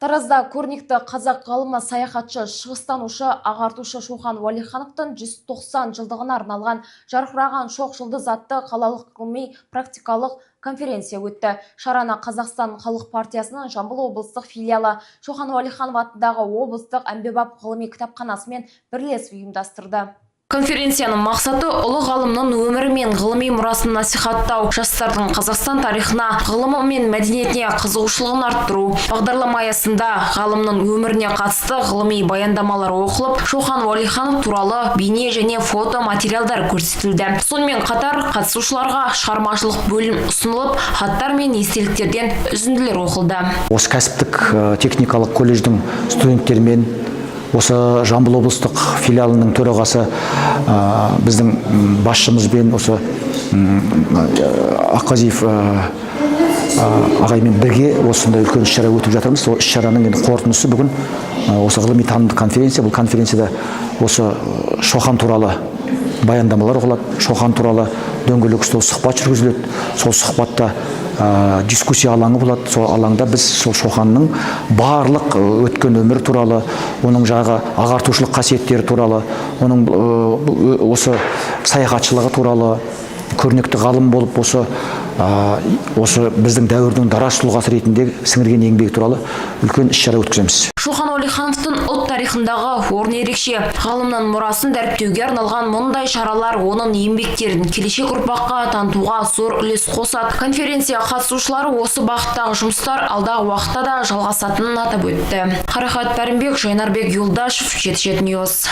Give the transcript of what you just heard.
Таразда көрнекті қазақ ғалымы, саяхатшы, шығыстанушы, ағартушы Шоқан Уәлихановтың 190 жылдығына арналған жарқыраған шоқ жұлдыз атты қалалық ғылыми практикалық конференция өтті. Шараны Қазақстан Халық партиясының Жамбыл облыстық филиалы Шоқан Уәлиханов атындағы облыстық әмбебап ғылыми кітапханасымен бірлесіп ұйымдастырды. Конференцияның мақсаты ұлы ғалымның өмірі мен ғылыми мұрасын насихаттау, жастардың Қазақстан тарихына, ғылымы мен мәдениетіне қызығушылығын арттыру. Бағдарлама аясында ғалымның өміріне қатысты ғылыми баяндамалар оқылып, Шоқан Уәлиханов туралы бейне және фото материалдар көрсетілді. Сонымен қатар қатысушыларға шығармашылық бөлім ұсынылып, хаттар мен естеліктерден үзінділер оқылды. Осы кәсіптік техникалық колледждің студенттерімен, осы Жамбыл облыстық филиалының төрағасы біздің басшымызбен, осы Аққазиев ағаймен бірге осындай үлкен іс-шара өтіп жатырмыз. Сол іс-шараның қорытындысы бүгін осы ғылыми танымдық конференция. Бұл конференцияда осы Шоқан туралы баяндамалар оқылады, Шоқан туралы дөңгелек үстел сұхбат жүргізіледі. Сол сұхбатта дискуссия алаңы болады. Сол алаңда біз сол Шоқанның барлық өткен өмір туралы, оның жағы ағартушылық қасиеттері туралы, оның осы саяхатшылығы туралы, көрнекті ғалым болып осы біздің дәуірдің дара тұлғасы ретінде сіңірген еңбегі туралы үлкен іс-шара өткіземіз. Шоқан Уәлихановтың ұлт тарихындағы орны ерекше. Ғалымның мұрасын дәріптеуге арналған мұндай шаралар оның еңбектерін келешек ұрпаққа танытуға зор үлес қосады. Конференция қатысушылары осы бағыттағы жұмыстар алдағы уақытта да жалғасатынын атап өтті. Қарақат Пәрімбек, Жайнарбек Юлдашев, 77 News.